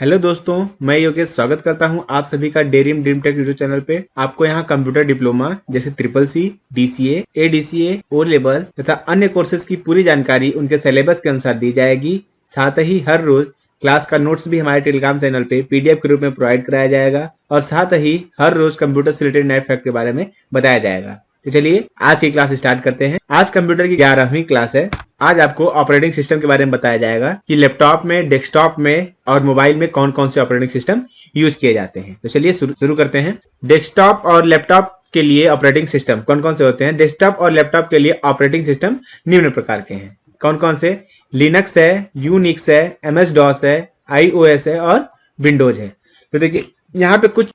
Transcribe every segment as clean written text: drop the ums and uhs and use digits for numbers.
Hello दोस्तों, मैं योगेश स्वागत करता हूं आप सभी का डेरियम ड्रीम टेक यूट्यूब चैनल पे। आपको यहां कंप्यूटर डिप्लोमा जैसे CCC, DCA, ADCA, O level तथा अन्य कोर्सेज की पूरी जानकारी उनके सिलेबस के अनुसार दी जाएगी। साथ ही हर रोज क्लास का नोट्स भी हमारे टेलीग्राम चैनल पे PDF के रूप में प्रोवाइड कराया जाएगा और साथ ही हर रोज कंप्यूटर से रिलेटेड नए फैक्ट के बारे में बताया जाएगा। तो चलिए आज की क्लास स्टार्ट करते हैं। आज कंप्यूटर की 11वीं क्लास है। आज आपको ऑपरेटिंग सिस्टम के बारे में बताया जाएगा कि लैपटॉप में, डेस्कटॉप में और मोबाइल में कौन कौन से ऑपरेटिंग सिस्टम यूज किए जाते हैं। तो चलिए शुरू करते हैं। डेस्कटॉप और लैपटॉप के लिए ऑपरेटिंग सिस्टम कौन कौन से होते हैं। डेस्कटॉप और लैपटॉप के लिए ऑपरेटिंग सिस्टम निम्न प्रकार के हैं। कौन कौन से? लिनक्स है, यूनिक्स है, MS-DOS है, iOS है और विंडोज है। तो देखिए यहाँ पे कुछ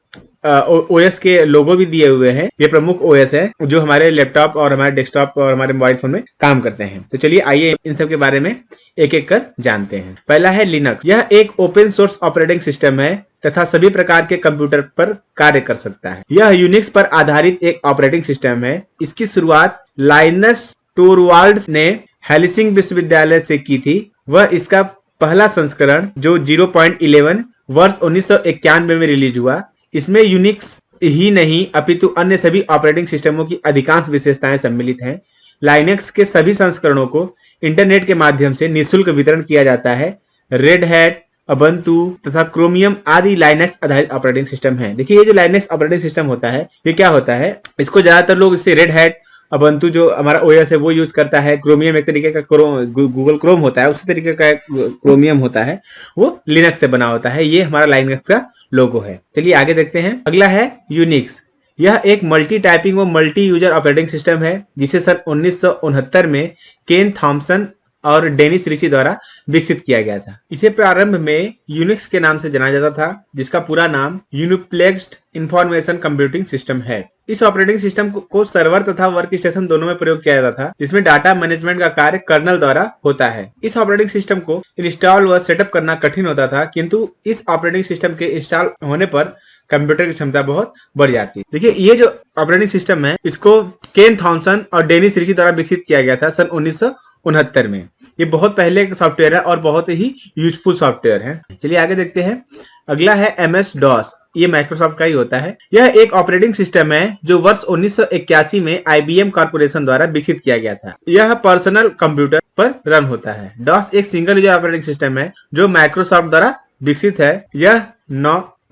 OS के लोगो भी दिए हुए हैं। ये प्रमुख OS है जो हमारे लैपटॉप और हमारे डेस्कटॉप और हमारे मोबाइल फोन में काम करते हैं। तो चलिए आइए इन सब के बारे में एक एक कर जानते हैं। पहला है लिनक्स। यह एक ओपन सोर्स ऑपरेटिंग सिस्टम है तथा सभी प्रकार के कंप्यूटर पर कार्य कर सकता है। यह यूनिक्स पर आधारित एक ऑपरेटिंग सिस्टम है। इसकी शुरुआत लाइनस टोरवाल्ड्स ने हेल्सिंकी विश्वविद्यालय से की थी। वह इसका पहला संस्करण जो 0.11 वर्ष 1991 में रिलीज हुआ। इसमें यूनिक्स ही नहीं अपितु अन्य सभी ऑपरेटिंग सिस्टमों की अधिकांश विशेषताएं सम्मिलित हैं। लाइनक्स के सभी संस्करणों को इंटरनेट के माध्यम से निःशुल्क वितरण किया जाता है। रेड हैट, उबुंटू तथा क्रोमियम आदि लाइनक्स आधारित ऑपरेटिंग सिस्टम है। देखिए ये जो लाइनक्स ऑपरेटिंग सिस्टम होता है ये क्या होता है, इसको ज्यादातर लोग इससे रेड हैट, उबुंटू जो हमारा OS है वो यूज करता है। क्रोमियम एक तरीके का गूगल क्रोम होता है, उसी तरीके का क्रोमियम होता है, वो लिनक्स से बना होता है। ये हमारा लाइनक्स का लोगो है। चलिए आगे देखते हैं। अगला है यूनिक्स। यह एक मल्टी टाइपिंग और मल्टी यूजर ऑपरेटिंग सिस्टम है जिसे सन 1969 में केन थॉमसन और डेनिस रिची द्वारा विकसित किया गया था। इसे प्रारंभ में यूनिक्स के नाम से जाना जाता था जिसका पूरा नाम यूनिप्लेक्स्ड इंफॉर्मेशन कंप्यूटिंग सिस्टम है। इस ऑपरेटिंग सिस्टम को सर्वर तथा वर्क स्टेशन दोनों में प्रयोग किया जाता था जिसमें डाटा मैनेजमेंट का कार्य कर्नल द्वारा होता है। इस ऑपरेटिंग सिस्टम को इंस्टॉल व सेटअप करना कठिन होता था किंतु इस ऑपरेटिंग सिस्टम के इंस्टॉल होने पर कंप्यूटर की क्षमता बहुत बढ़ जाती है। देखिए ये जो ऑपरेटिंग सिस्टम है इसको केन थॉमसन और डेनिस रिची द्वारा विकसित किया गया था सन 1969 में। ये बहुत पहले का सॉफ्टवेयर है और बहुत ही यूजफुल सॉफ्टवेयर है। चलिए आगे देखते हैं। अगला है MS-DOS। ये माइक्रोसॉफ्ट का ही होता है। यह एक ऑपरेटिंग सिस्टम है जो वर्ष 1981 में IBM कॉर्पोरेशन द्वारा विकसित किया गया था। यह पर्सनल कंप्यूटर पर रन होता है। DOS एक सिंगल यूजर ऑपरेटिंग सिस्टम है जो माइक्रोसॉफ्ट द्वारा विकसित है। यह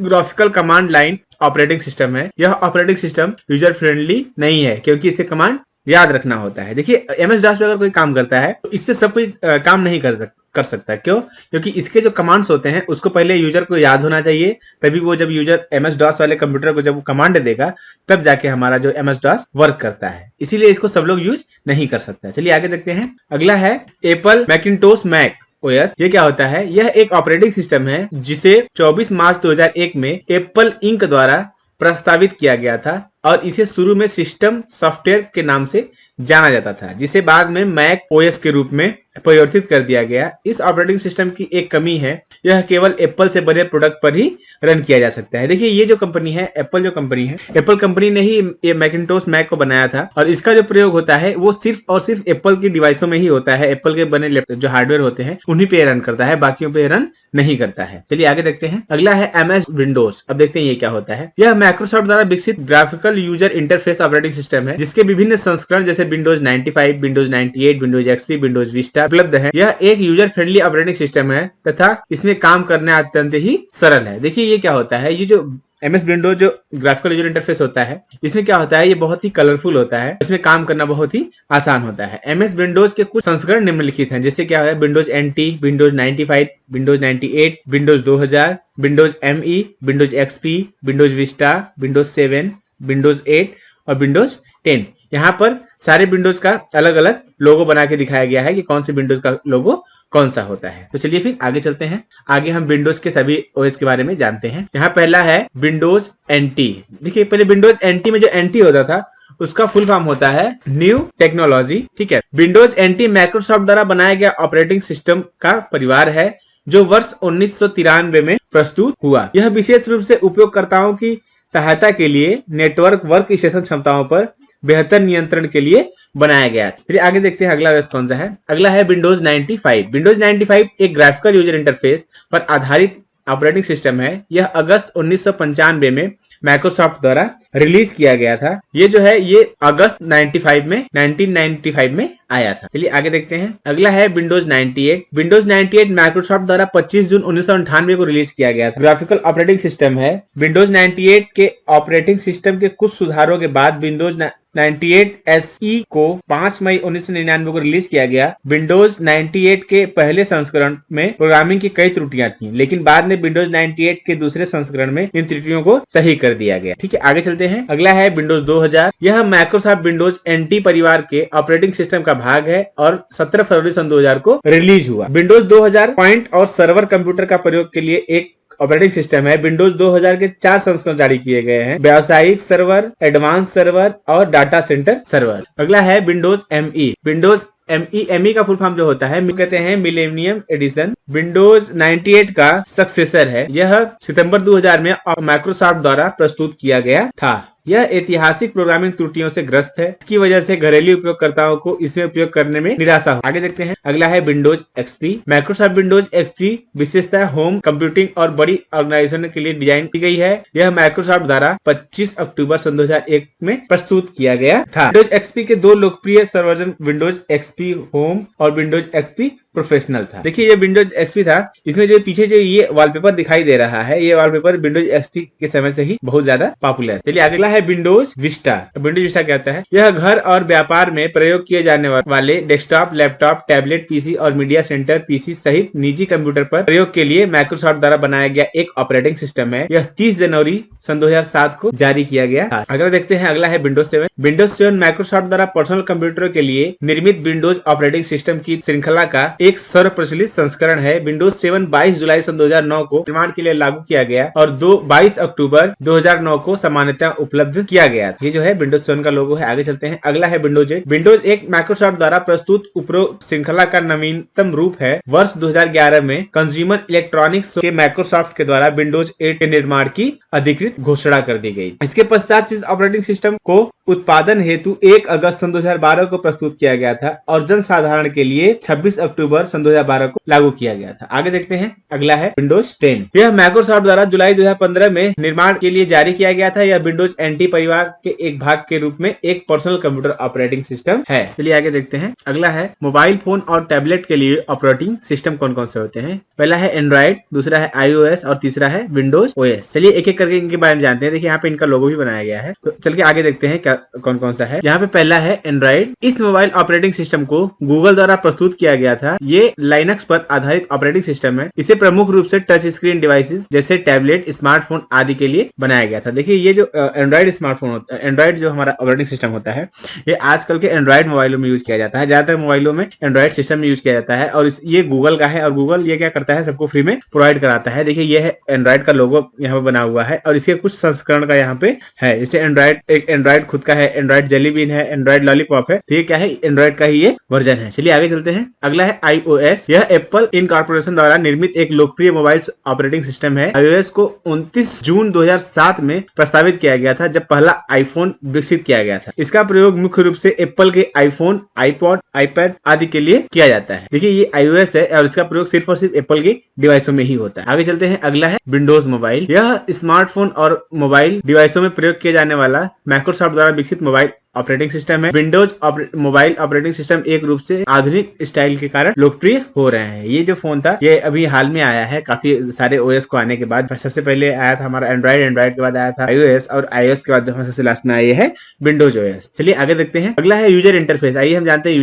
graphical command line operating system है। यह ऑपरेटिंग सिस्टम यूजर फ्रेंडली नहीं है क्योंकि इसे कमांड याद रखना होता है। देखिए MS-DOS पे अगर कोई काम करता है तो इस पे सब कोई काम नहीं कर सकता। क्यों? क्योंकि इसके जो कमांड्स होते हैं उसको पहले यूजर को याद होना चाहिए, तभी वो जब यूजर MS-DOS वाले कंप्यूटर को जब वो कमांड देगा तब जाके हमारा जो MS-DOS वर्क करता है। इसीलिए इसको सब लोग यूज नहीं कर सकता। चलिए आगे देखते हैं। अगला है एप्पल मैकिंटोश मैक OS। ये क्या होता है? यह एक ऑपरेटिंग सिस्टम है जिसे 24 मार्च 2001 में एप्पल इंक द्वारा प्रस्तावित किया गया था और इसे शुरू में सिस्टम सॉफ्टवेयर के नाम से जाना जाता था जिसे बाद में मैक OS के रूप में परिवर्तित कर दिया गया। इस ऑपरेटिंग सिस्टम की एक कमी है, यह केवल एप्पल से बने प्रोडक्ट पर ही रन किया जा सकता है। देखिए ये जो कंपनी है एप्पल, जो कंपनी है एप्पल कंपनी ने ही ये मैकिंटोश मैक को बनाया था और इसका जो प्रयोग होता है वो सिर्फ और सिर्फ एप्पल की डिवाइसों में ही होता है। एप्पल के बने जो हार्डवेयर होते हैं उन्हीं पे रन करता है, बाकियों पे रन नहीं करता है। चलिए आगे देखते हैं। अगला है MS विंडोज। अब देखते हैं ये क्या होता है। यह माइक्रोसॉफ्ट द्वारा विकसित graphical user interface operating system है जिसके विभिन्न संस्करण जैसे Windows 95, Windows 98, Windows XP, Windows Vista उपलब्ध है। यह एक यूजर फ्रेंडली ऑपरेटिंग सिस्टम है तथा इसमें काम करना अत्यंत ही सरल है। देखिए ये क्या होता है, ये जो MS विंडोज जो ग्राफिकल यूजर इंटरफेस होता है इसमें क्या होता है, ये बहुत ही कलरफुल होता है, इसमें काम करना बहुत ही आसान होता है। MS विंडोज के कुछ संस्करण निम्नलिखित हैं जैसे क्या है Windows NT, Windows 95, Windows 98, Windows 2000, Windows ME, Windows XP, Windows Vista, Windows 7, Windows 8 और विंडोज 10। यहाँ पर सारे विंडोज का अलग अलग लोगो बना के दिखाया गया है कि कौन से विंडोज का लोगो कौन सा होता है। तो चलिए फिर आगे चलते हैं। आगे हम विंडोज के सभी OS के बारे में जानते हैं। यहाँ पहला है विंडोज NT। देखिए पहले विंडोज NT में जो NT होता था उसका फुल फॉर्म होता है न्यू टेक्नोलॉजी। ठीक है, विंडोज NT माइक्रोसॉफ्ट द्वारा बनाया गया ऑपरेटिंग सिस्टम का परिवार है जो वर्ष 1993 में प्रस्तुत हुआ। यह विशेष रूप से उपयोगकर्ताओं की सहायता के लिए नेटवर्क वर्क स्टेशन क्षमताओं पर बेहतर नियंत्रण के लिए बनाया गया। फिर आगे देखते हैं अगला OS कौन सा है। अगला है विंडोज 95। विंडोज 95 एक ग्राफिकल यूजर इंटरफेस पर आधारित ऑपरेटिंग सिस्टम है यह अगस्त 1995 में माइक्रोसॉफ्ट द्वारा रिलीज किया गया था। ये जो है ये अगस्त 1995 में आया था। चलिए आगे देखते हैं। अगला है विंडोज 98। विंडोज 98 माइक्रोसॉफ्ट द्वारा 25 जून 1998 को रिलीज किया गया था। ग्राफिकल ऑपरेटिंग सिस्टम है। विंडोज 98 के ऑपरेटिंग सिस्टम के कुछ सुधारों के बाद विंडोज 98 SE को 5 मई 1999 को रिलीज किया गया। विंडोज 98 के पहले संस्करण में प्रोग्रामिंग की कई त्रुटियां थीं, लेकिन बाद में विंडोज 98 के दूसरे संस्करण में इन त्रुटियों को सही कर दिया गया। ठीक है, आगे चलते हैं। अगला है विंडोज 2000। यह माइक्रोसॉफ्ट विंडोज NT परिवार के ऑपरेटिंग सिस्टम का भाग है और 17 फरवरी सन 2000 को रिलीज हुआ। विंडोज 2000 पॉइंट और सर्वर कंप्यूटर का प्रयोग के लिए एक ऑपरेटिंग सिस्टम है। विंडोज 2000 के 4 संस्करण जारी किए गए हैं: व्यावसायिक सर्वर, एडवांस सर्वर और डाटा सेंटर सर्वर। अगला है विंडोज ME। विंडोज ME का फुल फॉर्म जो होता है कहते हैं मिलेनियम एडिशन। विंडोज 98 का सक्सेसर है। यह सितंबर 2000 में माइक्रोसॉफ्ट द्वारा प्रस्तुत किया गया था। यह ऐतिहासिक प्रोग्रामिंग त्रुटियों से ग्रस्त है। इसकी वजह से घरेलू उपयोगकर्ताओं को इसे उपयोग करने में निराशा हो। आगे देखते हैं। अगला है Windows XP। Microsoft Windows XP विशेषतः होम कंप्यूटिंग और बड़ी ऑर्गेनाइजेशन के लिए डिजाइन की गई है। यह माइक्रोसॉफ्ट द्वारा 25 अक्टूबर सन 2001 में प्रस्तुत किया गया था। विंडोज XP के दो लोकप्रिय संस्करण विंडोज XP होम और विंडोज XP प्रोफेशनल था। देखिए ये विंडोज XP था। इसमें जो पीछे जो ये वॉलपेपर दिखाई दे रहा है, ये वॉलपेपर विंडोज XP के समय से ही बहुत ज्यादा पॉपुलर है। चलिए अगला है विंडोज विस्टा। विंडोज विस्टा क्या होता है? यह घर और व्यापार में प्रयोग किए जाने वाले डेस्कटॉप, लैपटॉप, टैबलेट पीसी और मीडिया सेंटर पीसी सहित निजी कंप्यूटर पर प्रयोग के लिए माइक्रोसॉफ्ट द्वारा बनाया गया एक ऑपरेटिंग सिस्टम है। यह 30 जनवरी सन 2007 को जारी किया गया था। अगला देखते हैं। अगला है विंडोज 7। विंडोज 7 माइक्रोसॉफ्ट द्वारा पर्सनल कंप्यूटरों के लिए निर्मित विंडोज ऑपरेटिंग सिस्टम की श्रृंखला का एक सर्वप्रचलित संस्करण है। विंडोज 7 22 जुलाई सन 2009 को निर्माण के लिए लागू किया गया और 22 अक्टूबर 2009 को सामान्यतः उपलब्ध किया गया। ये जो है विंडोज 7 का लोगो है। आगे चलते हैं। अगला है विंडोज 8। विंडोज 8 माइक्रोसॉफ्ट द्वारा प्रस्तुत उपरोक्त श्रृंखला का नवीनतम रूप है। वर्ष 2011 में कंज्यूमर इलेक्ट्रॉनिक्स के माइक्रोसॉफ्ट के द्वारा विंडोज 8 के निर्माण की अधिकृत घोषणा कर दी गई। इसके पश्चात इस ऑपरेटिंग सिस्टम को उत्पादन हेतु 1 अगस्त सन 2012 को प्रस्तुत किया गया था और जन साधारण के लिए 26 अक्टूबर सन 2012 को लागू किया गया था। आगे देखते हैं। अगला है विंडोज 10। यह माइक्रोसॉफ्ट द्वारा जुलाई 2015 में निर्माण के लिए जारी किया गया था। यह विंडोज NT परिवार के एक भाग के रूप में एक पर्सनल कंप्यूटर ऑपरेटिंग सिस्टम है। चलिए आगे देखते हैं। अगला है मोबाइल फोन और टैबलेट के लिए ऑपरेटिंग सिस्टम कौन कौन से होते हैं। पहला है एंड्रॉइड, दूसरा है iOS और तीसरा है विंडोज OS। चलिए एक एक करके इनके बारे में जानते हैं। देखिए यहाँ पे इनका लोगो भी बनाया गया है, तो चल के आगे देखते हैं क्या कौन कौन सा है। यहाँ पे पहला है एंड्रॉइड। इस मोबाइल ऑपरेटिंग सिस्टम को गूगल द्वारा प्रस्तुत किया गया था। ये लाइनक्स पर आधारित ऑपरेटिंग सिस्टम है। इसे प्रमुख रूप से टच स्क्रीन डिवाइसेस जैसे टैबलेट, स्मार्टफोन आदि के लिए बनाया गया था। देखिए ये जो एंड्रॉइड स्मार्टफोन होता है, एंड्रॉइड जो हमारा ऑपरेटिंग सिस्टम होता है, ये आजकल के एंड्रॉइड मोबाइलों में यूज किया जाता है। ज्यादातर मोबाइलों में एंड्रॉइड सिस्टम में यूज किया जाता है और ये गूगल का है और गूगल ये क्या करता है, सबको फ्री में प्रोवाइड कराता है। देखिए ये है एंड्रॉइड का लोगो यहाँ पे बना हुआ है और इसके कुछ संस्करण का यहाँ पे है। जैसे एंड्रॉइड खुद का है, एंड्रॉइड जेली बीन है, एंड्रॉइड लॉलीपॉप है। तो ये क्या है, एंड्रॉइड का ही ये वर्जन है। चलिए आगे चलते हैं। अगला है iOS। यह एप्पल इनकॉर्पोरेशन द्वारा निर्मित एक लोकप्रिय मोबाइल ऑपरेटिंग सिस्टम है। iOS को 29 जून 2007 में प्रस्तावित किया गया था, जब पहला आईफोन विकसित किया गया था। इसका प्रयोग मुख्य रूप से एप्पल के आईफोन, आईपॉड, आईपैड आदि के लिए किया जाता है। देखिए ये iOS है और इसका प्रयोग सिर्फ और सिर्फ एप्पल के डिवाइसों में ही होता है। आगे चलते हैं। अगला है विंडोज मोबाइल। यह स्मार्टफोन और मोबाइल डिवाइसों में प्रयोग किया जाने वाला माइक्रोसॉफ्ट द्वारा विकसित मोबाइल ऑपरेटिंग सिस्टम है। विंडोज मोबाइल ऑपरेटिंग सिस्टम एक रूप से आधुनिक स्टाइल के कारण लोकप्रिय हो रहे हैं। ये जो फोन था ये अभी हाल में आया है, काफी सारे ओएस को आने के बाद। सबसे पहले आया था हमारा एंड्रॉइड के बाद आया था iOS और iOS के बाद सबसे लास्ट में आया है विंडोज OS। चलिए आगे देखते हैं। अगला है यूजर इंटरफेस। आइए हम जानते हैं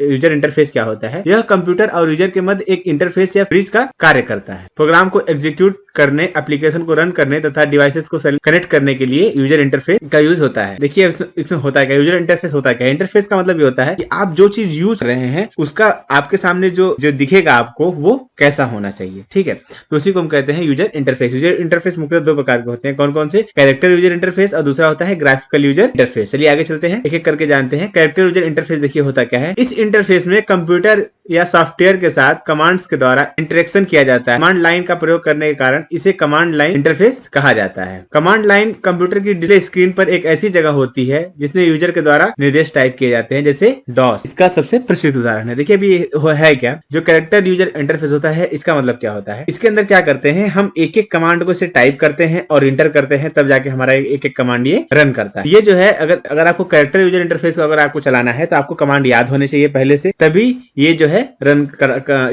यूजर इंटरफेस क्या होता है। यह कंप्यूटर और यूजर के मध्य एक इंटरफेस या ब्रिज का कार्य करता है। प्रोग्राम को एग्जीक्यूट करने, एप्लीकेशन को रन करने तथा डिवाइसेस को कनेक्ट करने के लिए यूजर इंटरफेस का यूज होता है। देखिए इसमें होता है क्या, यूजर इंटरफेस होता है क्या। इंटरफेस का मतलब ये होता है कि आप जो चीज यूज कर रहे हैं उसका आपके सामने जो दिखेगा आपको वो कैसा होना चाहिए। ठीक है, तो उसी को हम कहते हैं यूजर इंटरफेस। यूजर इंटरफेस मुख्यतः दो प्रकार के होते हैं। कौन कौन से? कैरेक्टर यूजर इंटरफेस और दूसरा होता है ग्राफिकल यूजर इंटरफेस। चलिए आगे चलते हैं, एक एक करके जानते हैं। कैरेक्टर यूजर इंटरफेस देखिए होता क्या है। इस इंटरफेस में कंप्यूटर या सॉफ्टवेयर के साथ कमांड्स के द्वारा इंटरेक्शन किया जाता है। कमांड लाइन का प्रयोग करने के कारण कारण इसे कमांड लाइन इंटरफेस कहा जाता है। कमांड लाइन कंप्यूटर की डिस्प्ले स्क्रीन पर एक ऐसी जगह होती है जिसमें यूजर के द्वारा निर्देश टाइप किए जाते हैं, जैसे डॉस इसका सबसे प्रसिद्ध उदाहरण है। देखिए अभी है क्या, जो कैरेक्टर यूजर इंटरफेस होता है इसका मतलब क्या होता है, इसके अंदर क्या करते हैं, हम एक एक कमांड को इसे टाइप करते हैं और इंटर करते हैं, तब जाके हमारा एक एक कमांड ये रन करता है। ये जो है अगर आपको कैरेक्टर यूजर इंटरफेस को अगर आपको चलाना है तो आपको कमांड याद होने चाहिए पहले से, तभी ये जो है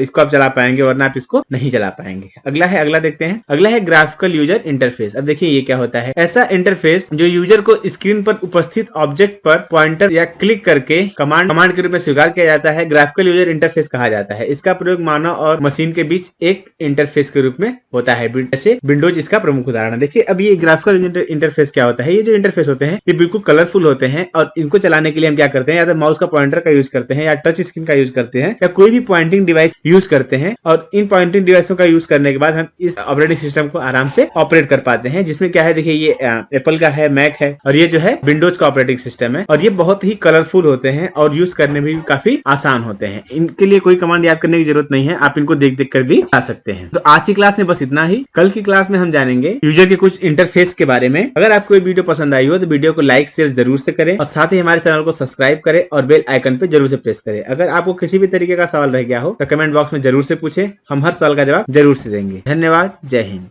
इसको आप चला पाएंगे, वरना आप इसको नहीं चला पाएंगे। अगला देखते हैं। अगला है ग्राफिकल यूजर इंटरफेस। अब देखिए ये क्या होता है, ऐसा इंटरफेस जो यूजर को स्क्रीन पर उपस्थित ऑब्जेक्ट पर पॉइंटर या क्लिक करके कमांड के रूप में स्वीकार किया जाता है, ग्राफिकल यूजर इंटरफेस कहा जाता है। इसका प्रयोग मानव और मशीन के बीच एक इंटरफेस के रूप में होता है, जैसे विंडोज इसका प्रमुख उदाहरण है। देखिए अब ये ग्राफिकल इंटरफेस क्या होता है, ये जो इंटरफेस होते हैं ये बिल्कुल कलरफुल होते हैं और इनको चलाने के लिए हम क्या करते हैं, या तो माउस का पॉइंटर का यूज करते हैं या टच स्क्रीन का यूज करते हैं या कोई भी पॉइंटिंग डिवाइस यूज करते हैं, और इन पॉइंटिंग डिवाइसों का यूज करने के बाद हम इस ऑपरेटिंग सिस्टम को आराम से ऑपरेट कर पाते हैं। जिसमें क्या है, देखिए ये एप्पल का है, मैक है, और ये जो है विंडोज का ऑपरेटिंग सिस्टम है, और ये बहुत ही कलरफुल होते हैं और यूज करने में भी काफी आसान होते हैं। इनके लिए कोई कमांड याद करने की जरूरत नहीं है, आप इनको देख देख कर भी आ सकते हैं। तो आज की क्लास में बस इतना ही। कल की क्लास में हम जानेंगे यूजर के कुछ इंटरफेस के बारे में। अगर आपको ये वीडियो पसंद आई हो तो वीडियो को लाइक शेयर जरूर से करें और साथ ही हमारे चैनल को सब्सक्राइब करें और बेल आइकन पे जरूर से प्रेस करें। अगर आपको किसी भी तरीके का सवाल रह गया हो तो कमेंट बॉक्स में जरूर से पूछें, हम हर सवाल का जवाब जरूर से देंगे। धन्यवाद, जय हिंद।